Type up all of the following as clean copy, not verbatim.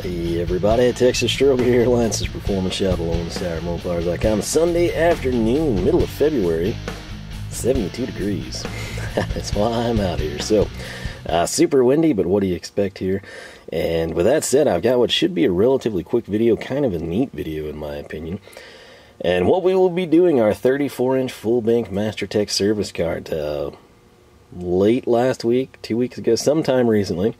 Hey everybody, Texas Stroker here, Lance's Performance Shop along the Star Mopars.com. Sunday afternoon, middle of February, 72 degrees. That's why I'm out here. So, super windy, but what do you expect here? And with that said, I've got what should be a relatively quick video, kind of a neat video in my opinion. And what we will be doing, our 34-inch full bank MasterTech service card. Late last week, 2 weeks ago, sometime recently,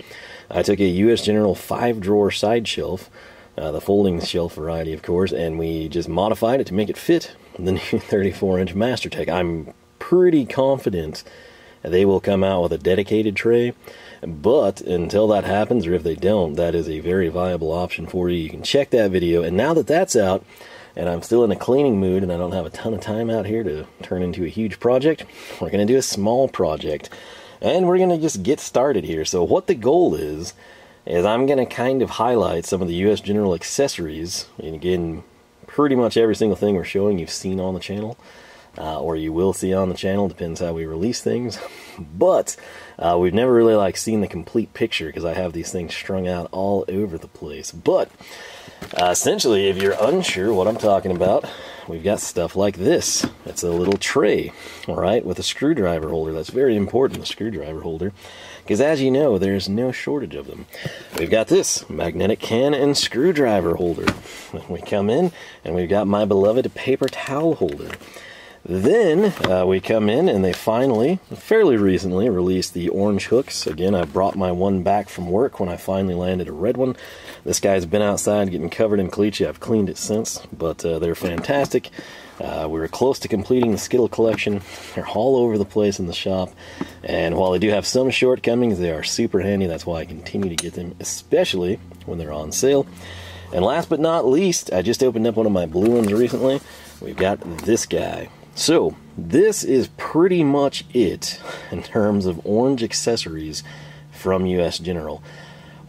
I took a US General 5-drawer side shelf, the folding shelf variety of course, and we just modified it to make it fit the new 34-inch MasterTech. I'm pretty confident they will come out with a dedicated tray, but until that happens, or if they don't, that is a very viable option for you. You can check that video, and now that that's out, and I'm still in a cleaning mood and I don't have a ton of time out here to turn into a huge project, we're going to do a small project. And we're going to just get started here. So what the goal is I'm going to kind of highlight some of the US General accessories. And again, pretty much every single thing we're showing you've seen on the channel. Or you will see on the channel, depends how we release things. But we've never really seen the complete picture because I have these things strung out all over the place. But essentially, if you're unsure what I'm talking about, we've got stuff like this. It's a little tray, alright, with a screwdriver holder. That's very important, the screwdriver holder, because as you know, there's no shortage of them. We've got this magnetic can and screwdriver holder. We come in, and we've got my beloved paper towel holder. Then we come in and they finally, fairly recently, released the orange hooks. Again, I brought my one back from work when I finally landed a red one. This guy's been outside getting covered in cleats. I've cleaned it since, but they're fantastic. We were close to completing the Skittle collection. They're all over the place in the shop, and while they do have some shortcomings, they are super handy. That's why I continue to get them, especially when they're on sale. And last but not least, I just opened up one of my blue ones recently. We've got this guy. So, this is pretty much it in terms of orange accessories from US General.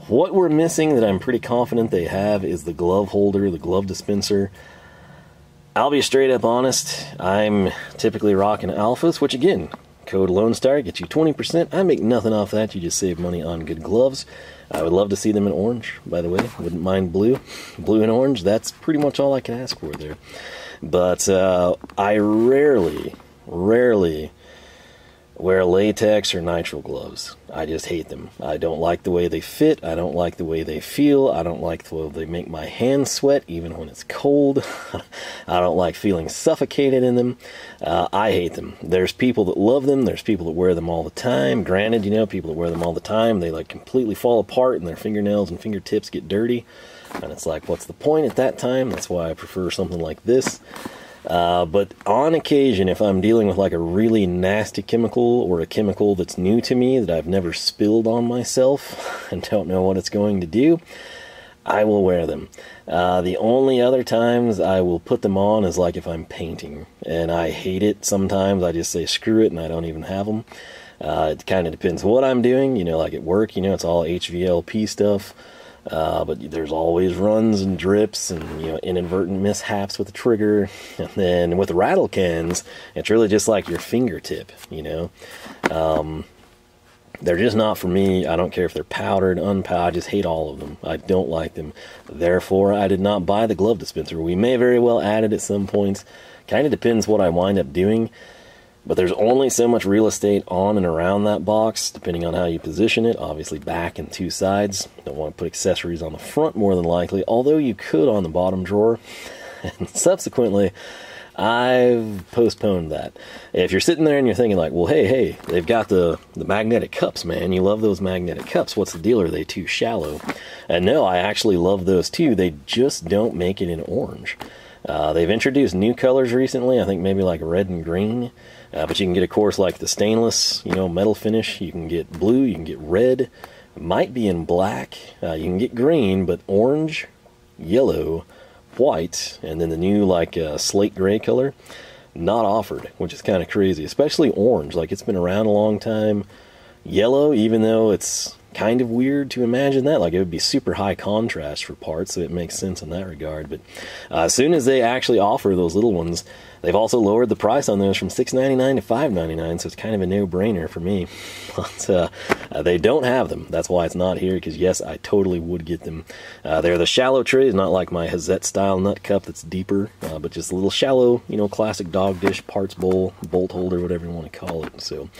What we're missing that I'm pretty confident they have is the glove holder, the glove dispenser. I'll be straight up honest, I'm typically rocking alphas, which again, code Lone Star gets you 20%. I make nothing off that, you just save money on good gloves. I would love to see them in orange, by the way. Wouldn't mind blue. Blue and orange, that's pretty much all I can ask for there. But I rarely wear latex or nitrile gloves. I just hate them. I don't like the way they fit. I don't like the way they feel. I don't like the way they make my hands sweat, even when it's cold. I don't like feeling suffocated in them. I hate them. There's people that love them. There's people that wear them all the time. Granted, you know, people that wear them all the time, they completely fall apart and their fingernails and fingertips get dirty. And it's like, what's the point at that time? That's why I prefer something like this. But on occasion, if I'm dealing with a really nasty chemical or a chemical that's new to me that I've never spilled on myself and don't know what it's going to do, I will wear them. The only other times I will put them on is if I'm painting, and I hate it sometimes. I just say screw it and I don't even have them. It kind of depends what I'm doing, like at work, it's all HVLP stuff. But there's always runs and drips and inadvertent mishaps with the trigger. And then with rattle cans, it's really just like your fingertip, they're just not for me. I don't care if they're powdered, unpowdered. I just hate all of them. I don't like them. Therefore, I did not buy the glove dispenser. We may very well add it at some points. Kind of depends what I wind up doing. But there's only so much real estate on and around that box, depending on how you position it. Obviously back and two sides. Don't want to put accessories on the front more than likely, although you could on the bottom drawer. And subsequently, I've postponed that. If you're sitting there and you're thinking well, hey, they've got the magnetic cups, man. You love those magnetic cups. What's the deal? Are they too shallow? And no, I actually love those too. They just don't make it in orange. They've introduced new colors recently, I think maybe red and green. But you can get, of course, the stainless, metal finish. You can get blue, you can get red. It might be in black. You can get green, but orange, yellow, white, and then the new, slate gray color, not offered, which is kind of crazy. Especially orange. It's been around a long time. Yellow, even though it's kind of weird to imagine that. Like, it would be super high contrast for parts, so it makes sense in that regard. But as soon as they actually offer those little ones, they've also lowered the price on those from $6.99 to $5.99, so it's kind of a no-brainer for me. But they don't have them. That's why it's not here, because yes, I totally would get them. They're the shallow trays, not like my Hazette-style nut cup that's deeper, but just a little shallow, you know, classic dog dish parts bowl, bolt holder, whatever you want to call it. So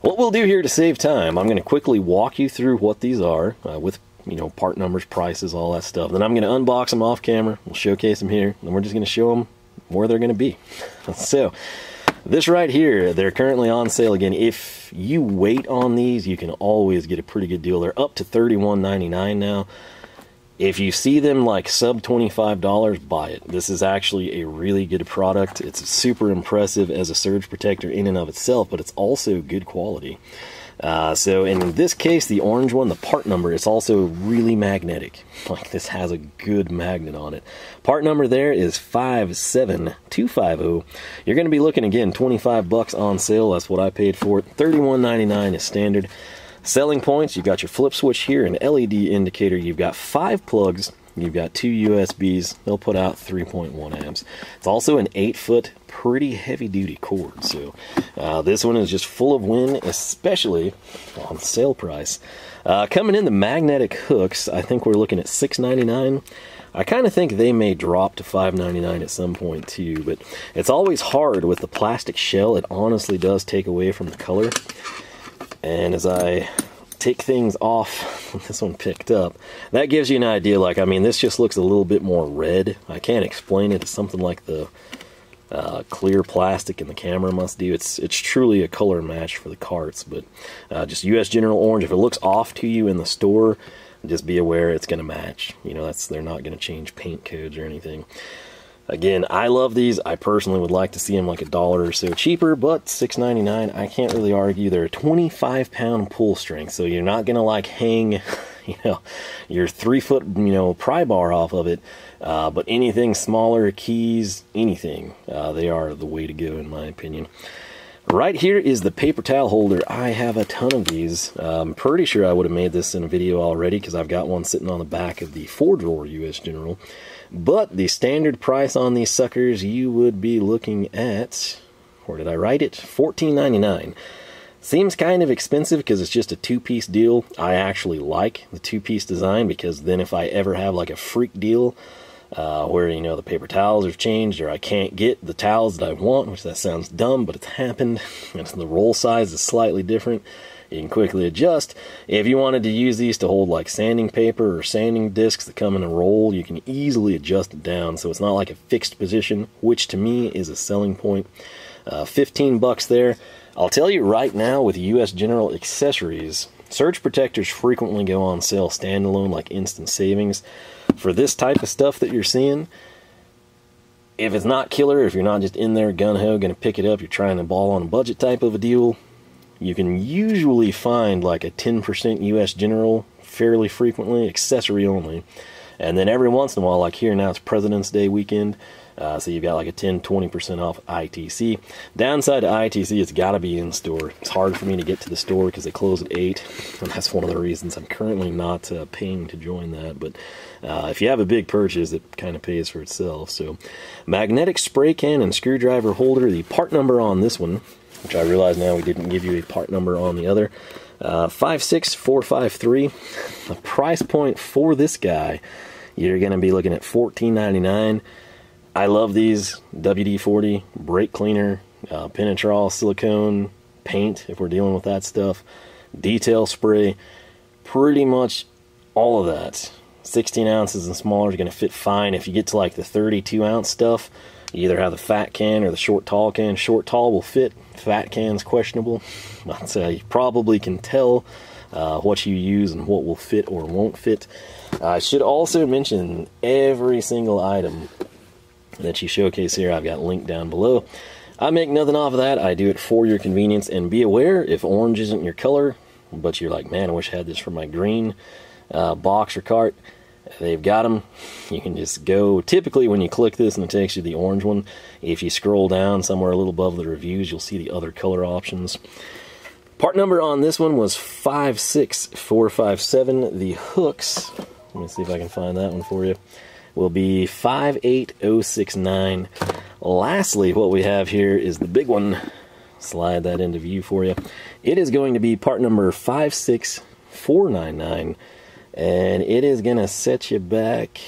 what we'll do here to save time, I'm going to quickly walk you through what these are with, you know, part numbers, prices, all that stuff. Then I'm going to unbox them off camera. We'll showcase them here, and we're just going to show them where they're going to be. So this right here, they're currently on sale again. If you wait on these, you can always get a pretty good deal. They're up to $31.99 now. If you see them like sub $25, buy it. This is actually a really good product. It's super impressive as a surge protector in and of itself, but it's also good quality. So in this case, the orange one, the part number, it's also really magnetic. Like, this has a good magnet on it. Part number there is 57250. You're going to be looking, again, 25 bucks on sale. That's what I paid for it. $31.99 is standard. Selling points, you've got your flip switch here, an LED indicator, you've got 5 plugs, you've got 2 USBs, they'll put out 3.1 amps. It's also an 8-foot, pretty heavy-duty cord, so this one is just full of wind, especially on sale price. Coming in the magnetic hooks, I think we're looking at $6.99. I kind of think they may drop to $5.99 at some point too, but it's always hard with the plastic shell. It honestly does take away from the color. And as I take things off, this one picked up, that gives you an idea. Like, I mean, this just looks a little bit more red. I can't explain it. It's something like the clear plastic in the camera must do. It's truly a color match for the carts, but just US General Orange. If it looks off to you in the store, just be aware it's going to match. You know, they're not going to change paint codes or anything. Again, I love these. I personally would like to see them like $1 or so cheaper, but $6.99, I can't really argue. They're a 25-pound pull strength, so you're not gonna like hang, you know, your 3-foot, you know, pry bar off of it. But anything smaller, keys, anything, they are the way to go in my opinion. Right here is the paper towel holder. I have a ton of these. I'm pretty sure I would have made this in a video already, because I've got one sitting on the back of the 4-drawer US General. But the standard price on these suckers, you would be looking at, where did I write it? $14.99. Seems kind of expensive because it's just a 2-piece deal. I actually like the 2-piece design, because then if I ever have like a freak deal where, you know, the paper towels have changed, or I can't get the towels that I want, which that sounds dumb, but it's happened, and the roll size is slightly different, you can quickly adjust. If you wanted to use these to hold like sanding paper or sanding discs that come in a roll, you can easily adjust it down, so it's not like a fixed position, which to me is a selling point. 15 bucks there. I'll tell you right now, with US General Accessories, surge protectors frequently go on sale standalone, like instant savings. For this type of stuff that you're seeing, if it's not killer, if you're not just in there gun-ho, gonna pick it up, you're trying to ball on a budget type of a deal, you can usually find like a 10% US General fairly frequently, accessory only. And then every once in a while, like here now, it's President's Day weekend, so you've got like a 10-20% off ITC. Downside to ITC, it's got to be in store. It's hard for me to get to the store because they close at 8, and that's one of the reasons I'm currently not paying to join that. But if you have a big purchase, it kind of pays for itself. So magnetic spray can and screwdriver holder. The part number on this one, which I realize now we didn't give you a part number on the other, 56453. The price point for this guy, you're going to be looking at $14.99. I love these. WD-40, brake cleaner, penetrol, silicone, paint, if we're dealing with that stuff, detail spray, pretty much all of that. 16 ounces and smaller is going to fit fine. If you get to like the 32-ounce stuff, you either have the fat can or the short tall can. Short tall will fit, fat can's questionable. But you probably can tell what you use and what will fit or won't fit. I should also mention every single item that you showcase here, I've got linked down below. I make nothing off of that. I do it for your convenience, and be aware, if orange isn't your color, but you're like, man, I wish I had this for my green box or cart, they've got them. You can just go, typically when you click this and it takes you to the orange one, if you scroll down somewhere a little above the reviews, you'll see the other color options. Part number on this one was 56457. The hooks, let me see if I can find that one for you, will be 58069. Lastly, what we have here is the big one. Slide that into view for you. It is going to be part number 56499, and it is going to set you back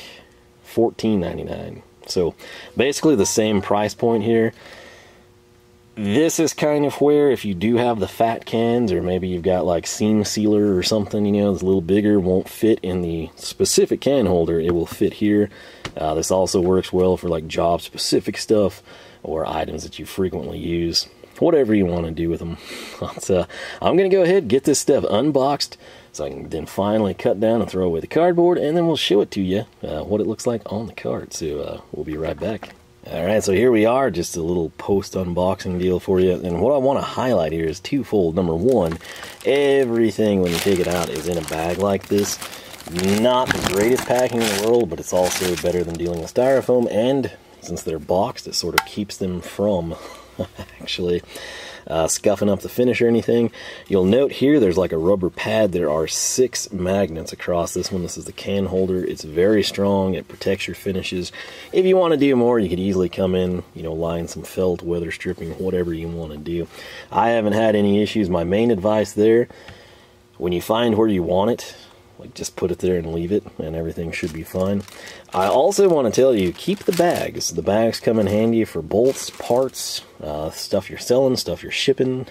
$14.99. So basically the same price point here. This is kind of where, if you do have the fat cans, or maybe you've got like seam sealer or something, you know, it's a little bigger, won't fit in the specific can holder, it will fit here. This also works well for like job specific stuff or items that you frequently use. Whatever you want to do with them. I'm going to go ahead and get this stuff unboxed so I can then finally cut down and throw away the cardboard, and then we'll show it to you what it looks like on the card. So we'll be right back. Alright, so here we are, just a little post-unboxing deal for you. And what I want to highlight here is twofold. Number one, everything when you take it out is in a bag like this. Not the greatest packing in the world, but it's also better than dealing with styrofoam, and since they're boxed, it sort of keeps them from actually scuffing up the finish or anything. You'll note here there's like a rubber pad. There are 6 magnets across this one. This is the can holder. It's very strong. It protects your finishes. If you want to do more, you could easily come in, you know, line some felt, weather stripping, whatever you want to do. I haven't had any issues. My main advice there, when you find where you want it, like just put it there and leave it, and everything should be fine. I also want to tell you, keep the bags. The bags come in handy for bolts, parts, stuff you're selling, stuff you're shipping.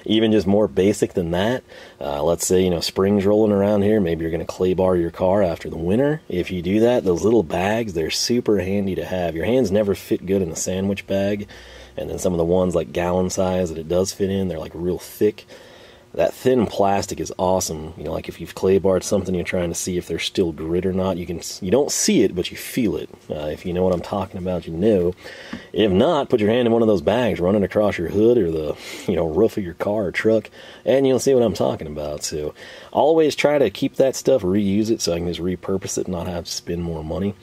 Even just more basic than that. Let's say, you know, springs rolling around here. Maybe you're going to clay bar your car after the winter. If you do that, those little bags, they're super handy to have. Your hands never fit good in a sandwich bag. And then some of the ones like gallon size that it does fit in, they're like real thick. That thin plastic is awesome. You know, like if you've clay barred something, you're trying to see if there's still grit or not. You don't see it, but you feel it. If you know what I'm talking about, you know. If not, put your hand in one of those bags, run it across your hood or the, you know, roof of your car or truck, and you'll see what I'm talking about. So always try to keep that stuff, reuse it, so I can just repurpose it and not have to spend more money.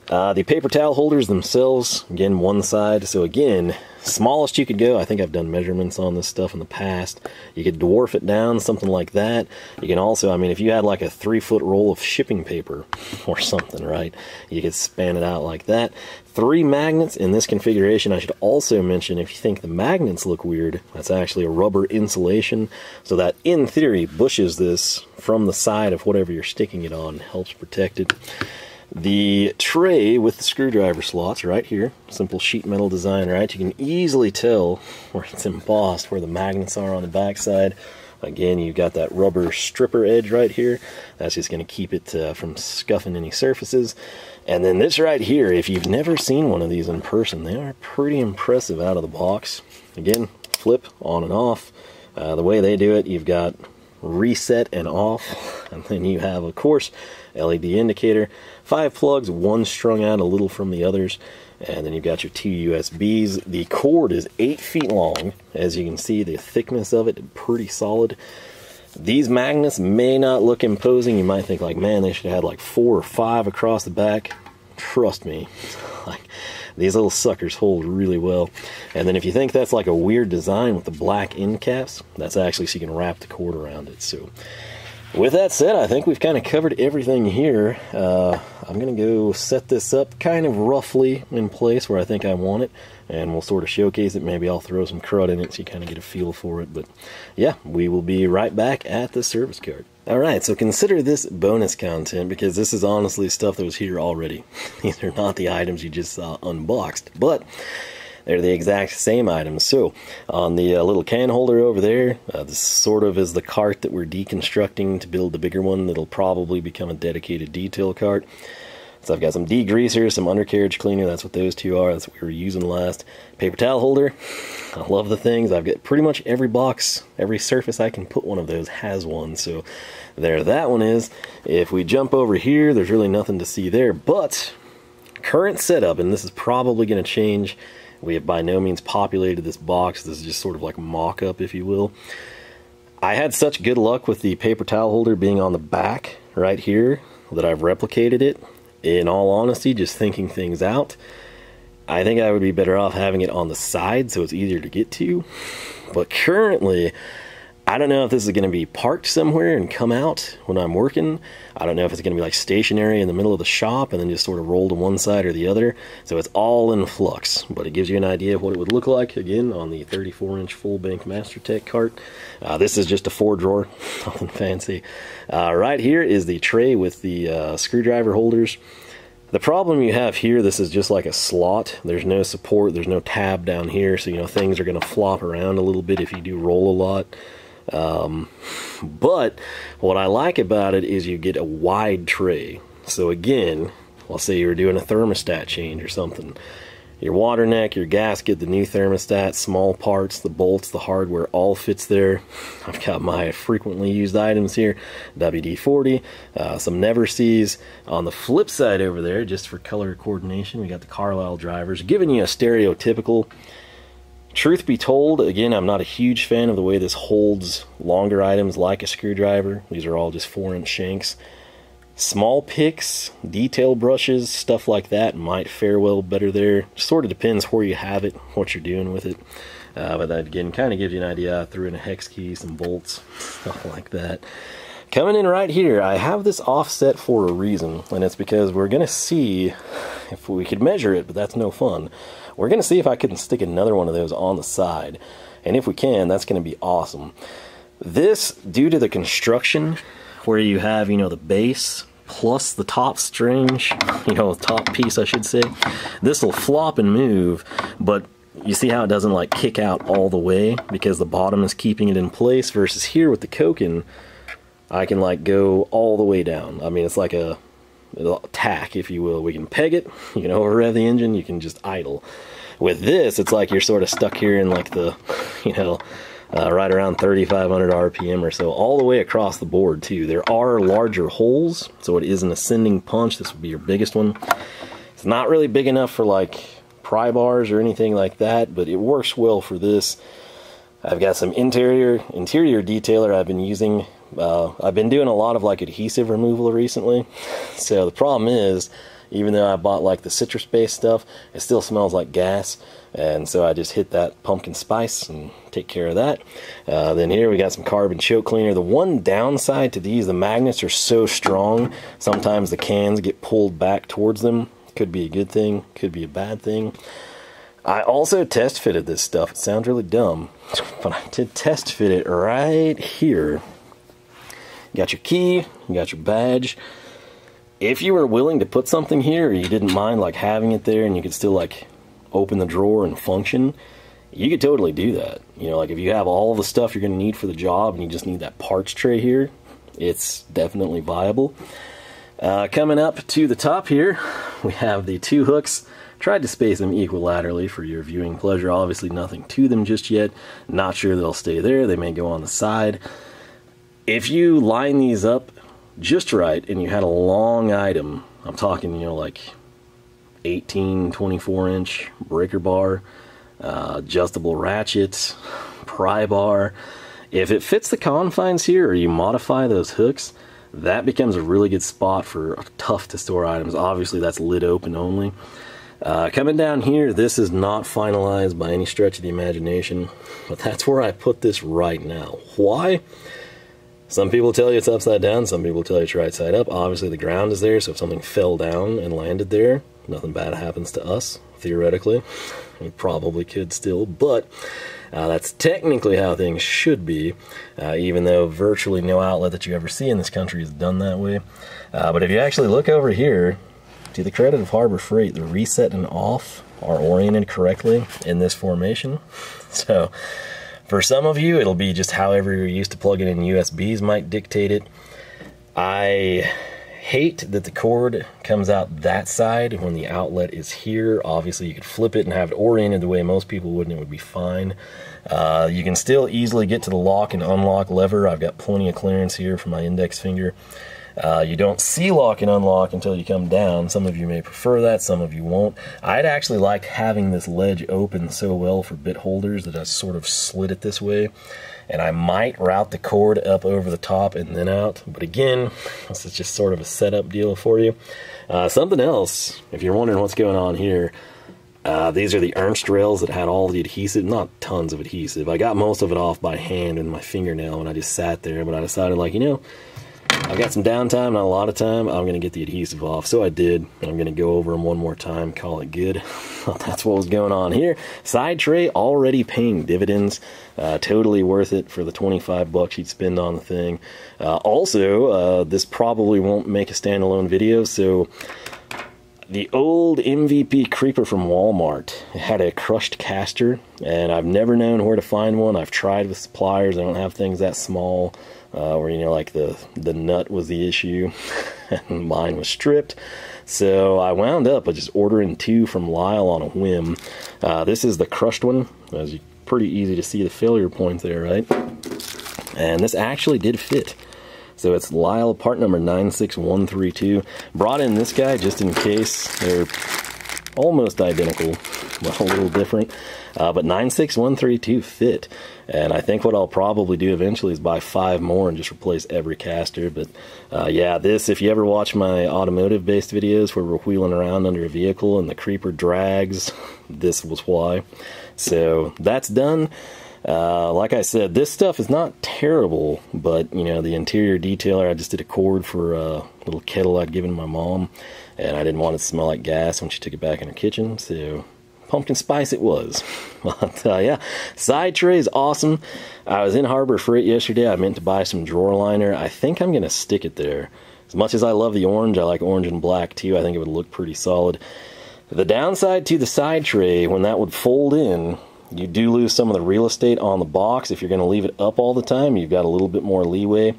The paper towel holders themselves, again, one side. So again, smallest you could go. I think I've done measurements on this stuff in the past. You could dwarf it down, something like that. You can also, I mean, if you had like a 3-foot roll of shipping paper or something, right, you could span it out like that. 3 magnets in this configuration. I should also mention, if you think the magnets look weird, that's actually a rubber insulation, so that in theory bushes this from the side of whatever you're sticking it on, helps protect it. The tray with the screwdriver slots right here, simple sheet metal design, right? You can easily tell where it's embossed, where the magnets are on the back side. Again, you've got that rubber stripper edge right here. That's just going to keep it from scuffing any surfaces. And then this right here, if you've never seen one of these in person, they are pretty impressive out of the box. Again, flip on and off. The way they do it, you've got reset and off, and then you have, of course, LED indicator, 5 plugs, one strung out a little from the others, and then you've got your 2 USBs. The cord is 8 feet long. As you can see, the thickness of it is pretty solid. These magnets may not look imposing. You might think like, man, they should have had like 4 or 5 across the back. Trust me, like, these little suckers hold really well. And then if you think that's like a weird design with the black end caps, that's actually so you can wrap the cord around it. So with that said, I think we've kind of covered everything here. I'm going to go set this up kind of roughly in place where I think I want it, and we'll sort of showcase it. Maybe I'll throw some crud in it so you kind of get a feel for it. But yeah, we will be right back at the service card. Alright, so consider this bonus content, because this is honestly stuff that was here already. These are not the items you just saw unboxed, but they're the exact same items. So on the little can holder over there, this sort of is the cart that we're deconstructing to build the bigger one that'll probably become a dedicated detail cart. So I've got some degreaser, some undercarriage cleaner. That's what those two are. That's what we were using last. Paper towel holder. I love the things. I've got pretty much every box, every surface I can put one of those has one. So there that one is. If we jump over here, there's really nothing to see there. But current setup, and this is probably going to change. We have by no means populated this box. This is just sort of like mock-up, if you will. I had such good luck with the paper towel holder being on the back right here that I've replicated it. In all honesty, just thinking things out, I think I would be better off having it on the side so it's easier to get to. But currently, I don't know if this is going to be parked somewhere and come out when I'm working. I don't know if it's going to be like stationary in the middle of the shop and then just sort of roll to one side or the other. So it's all in flux, but it gives you an idea of what it would look like, again, on the 34-inch full bank MasterTech cart. This is just a 4-drawer, nothing fancy. Right here is the tray with the screwdriver holders. The problem you have here, this is just like a slot. There's no support, there's no tab down here, so you know things are going to flop around a little bit if you do roll a lot. But what I like about it is you get a wide tray. So again, let's say you were doing a thermostat change or something. Your water neck, your gasket, the new thermostat, small parts, the bolts, the hardware, all fits there. I've got my frequently used items here, WD-40, some Never Sees. On the flip side over there, just for color coordination, we got the Carlisle drivers, giving you a stereotypical. Truth be told, again, I'm not a huge fan of the way this holds longer items like a screwdriver. These are all just 4-inch shanks. Small picks, detail brushes, stuff like that might fare well better there. Sort of depends where you have it, what you're doing with it. But that, again, kind of gives you an idea. I threw in a hex key, some bolts, stuff like that. Coming in right here, I have this offset for a reason, and it's because we're going to see if we could measure it, but that's no fun. We're going to see if I can stick another one of those on the side, and if we can, that's going to be awesome. This, due to the construction, where you have, you know, the base plus the top strange, you know, top piece I should say, this will flop and move, but you see how it doesn't like kick out all the way because the bottom is keeping it in place, versus here with the Koken, I can like go all the way down. I mean, it's like a tack, if you will. We can peg it, you can over-rev the engine, you can just idle. With this, it's like you're sort of stuck here in like the, you know, right around 3,500 RPM or so, all the way across the board too. There are larger holes, so it is an ascending punch. This would be your biggest one. It's not really big enough for like pry bars or anything like that, but it works well for this. I've got some interior detailer I've been using. I've been doing a lot of like adhesive removal recently. So the problem is, even though I bought like the citrus-based stuff, it still smells like gas. And so I just hit that pumpkin spice and take care of that. Then here we got some carbon choke cleaner. The one downside to these, the magnets are so strong, sometimes the cans get pulled back towards them. Could be a good thing, could be a bad thing. I also test fitted this stuff. It sounds really dumb, but I did test fit it right here. You got your key, you got your badge. If you were willing to put something here, or you didn't mind like having it there and you could still like open the drawer and function, you could totally do that. You know, like if you have all the stuff you're going to need for the job and you just need that parts tray here, it's definitely viable. Coming up to the top here, we have the 2 hooks. Tried to space them equilaterally for your viewing pleasure. Obviously nothing to them just yet. Not sure they'll stay there. They may go on the side. If you line these up just right and you had a long item, I'm talking, you know, like 18, 24-inch breaker bar, adjustable ratchets, pry bar. If it fits the confines here, or you modify those hooks, that becomes a really good spot for tough to store items. Obviously that's lid open only. Coming down here, this is not finalized by any stretch of the imagination, but that's where I put this right now. Why? Some people tell you it's upside down, some people tell you it's right side up. Obviously the ground is there, so if something fell down and landed there, nothing bad happens to us, theoretically. It probably could still, but that's technically how things should be, even though virtually no outlet that you ever see in this country is done that way. But if you actually look over here, to the credit of Harbor Freight, the reset and off are oriented correctly in this formation. So for some of you, it'll be just however you're used to plugging in USBs might dictate it. I hate that the cord comes out that side when the outlet is here. Obviously you could flip it and have it oriented the way most people would, and it would be fine. You can still easily get to the lock and unlock lever. I've got plenty of clearance here for my index finger. You don't see lock and unlock until you come down. Some of you may prefer that, some of you won't. I'd actually like having this ledge open so well for bit holders that I sort of slid it this way. And I might route the cord up over the top and then out. But again, this is just sort of a setup deal for you. Something else, if you're wondering what's going on here, These are the Ernst rails that had all the adhesive, not tons of adhesive. I got most of it off by hand and my fingernail and I just sat there, but I decided, like, you know, I've got some downtime, not a lot of time, I'm going to get the adhesive off. So I did, and I'm going to go over them one more time, call it good. That's what was going on here. Side tray already paying dividends. Totally worth it for the 25 bucks you'd spend on the thing. Also, this probably won't make a standalone video, so the old MVP creeper from Walmart had a crushed caster, and I've never known where to find one. I've tried with suppliers. I don't have things that small, where, you know, like the nut was the issue, and mine was stripped. So I wound up just ordering 2 from Lyle on a whim. This is the crushed one. It's pretty easy to see the failure point there, right? And this actually did fit. So it's Lyle part number 96132. Brought in this guy just in case. They're almost identical, well, a little different. But 96132 fit. And I think what I'll probably do eventually is buy 5 more and just replace every caster. But yeah, this, if you ever watch my automotive-based videos where we're wheeling around under a vehicle and the creeper drags, this was why. So that's done. Like I said, this stuff is not terrible, but, you know, the interior detailer, I just did a cord for a little kettle I'd given my mom, and I didn't want it to smell like gas when she took it back in her kitchen, so pumpkin spice it was. But, yeah, side tray is awesome. I was in Harbor Freight yesterday. I meant to buy some drawer liner. I think I'm going to stick it there. As much as I love the orange, I like orange and black, too. I think it would look pretty solid. The downside to the side tray, when that would fold in, you do lose some of the real estate on the box. If you're going to leave it up all the time, you've got a little bit more leeway.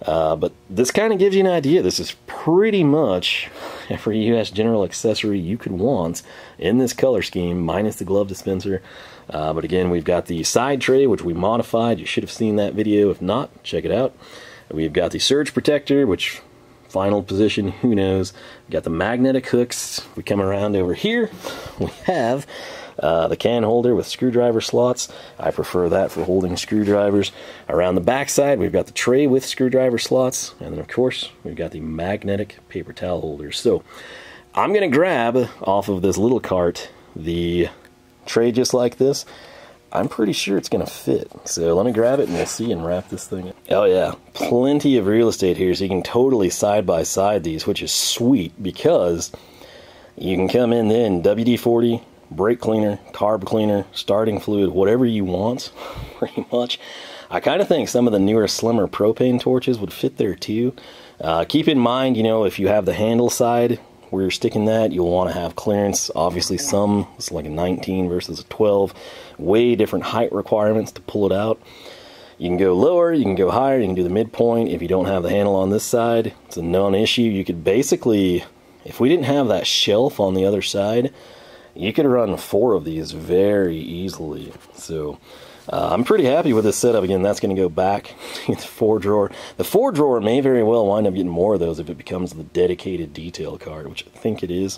But this kind of gives you an idea. This is pretty much every US General accessory you could want in this color scheme, minus the glove dispenser. But again, we've got the side tray, which we modified. You should have seen that video. If not, check it out. We've got the surge protector, which final position, who knows. We've got the magnetic hooks. We come around over here. We have the can holder with screwdriver slots. I prefer that for holding screwdrivers. Around the back side, we've got the tray with screwdriver slots, and then of course we've got the magnetic paper towel holders. So I'm going to grab off of this little cart the tray just like this. I'm pretty sure it's going to fit. So let me grab it and we'll see and wrap this thing up. Oh yeah, plenty of real estate here, so you can totally side by side these, which is sweet because you can come in then WD-40, brake cleaner, carb cleaner, starting fluid, whatever you want, pretty much. I kind of think some of the newer, slimmer propane torches would fit there too. Keep in mind, you know, if you have the handle side where you're sticking that, you'll want to have clearance. Obviously some, it's like a 19 versus a 12. Way different height requirements to pull it out. You can go lower, you can go higher, you can do the midpoint. If you don't have the handle on this side, it's a non-issue. You could basically, if we didn't have that shelf on the other side, you could run 4 of these very easily. So I'm pretty happy with this setup. Again, that's going to go back to the 4-drawer. The 4-drawer may very well wind up getting more of those if it becomes the dedicated detail card, which I think it is.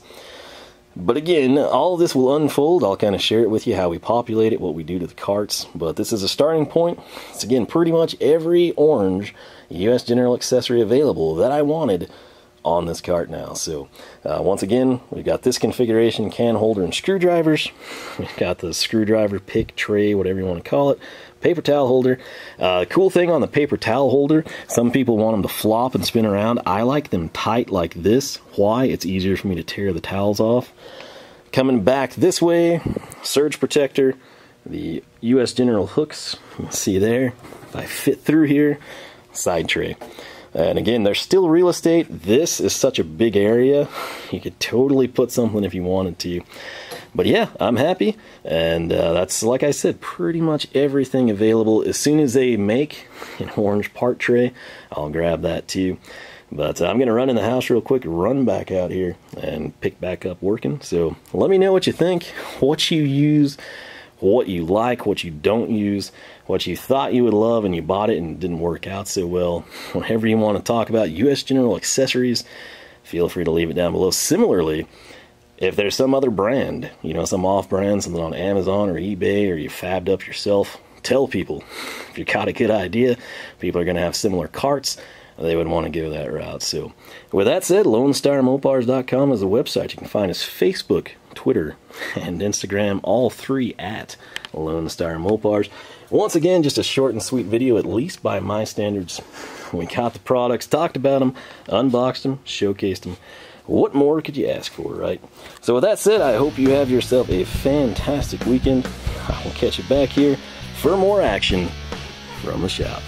But again, all of this will unfold. I'll kind of share it with you, how we populate it, what we do to the carts. But this is a starting point. It's, again, pretty much every orange US General accessory available that I wanted on this cart now. So once again, we've got this configuration, can holder and screwdrivers. We've got the screwdriver pick tray, whatever you want to call it, paper towel holder. Cool thing on the paper towel holder, some people want them to flop and spin around. I like them tight like this. Why? It's easier for me to tear the towels off. Coming back this way, surge protector, the US General hooks, you can see there. If I fit through here, side tray. And again, there's still real estate. This is such a big area. You could totally put something if you wanted to. But yeah, I'm happy. And that's, like I said, pretty much everything available. As soon as they make an orange part tray, I'll grab that too. But I'm going to run in the house real quick, run back out here, and pick back up working. So let me know what you think, what you use, what you like, what you don't use, what you thought you would love and you bought it and it didn't work out so well. Whatever you want to talk about US General accessories, feel free to leave it down below. Similarly, if there's some other brand, you know, some off-brand, something on Amazon or eBay, or you fabbed up yourself, tell people. If you got a good idea, people are going to have similar carts. they would want to go that route. So with that said, LoneStarMopars.com is the website. You can find us Facebook, Twitter, and Instagram, all three at Lone Star Mopars. Once again, just a short and sweet video, at least by my standards. We got the products, talked about them, unboxed them, showcased them. What more could you ask for, right? So with that said, I hope you have yourself a fantastic weekend. I will catch you back here for more action from the shop.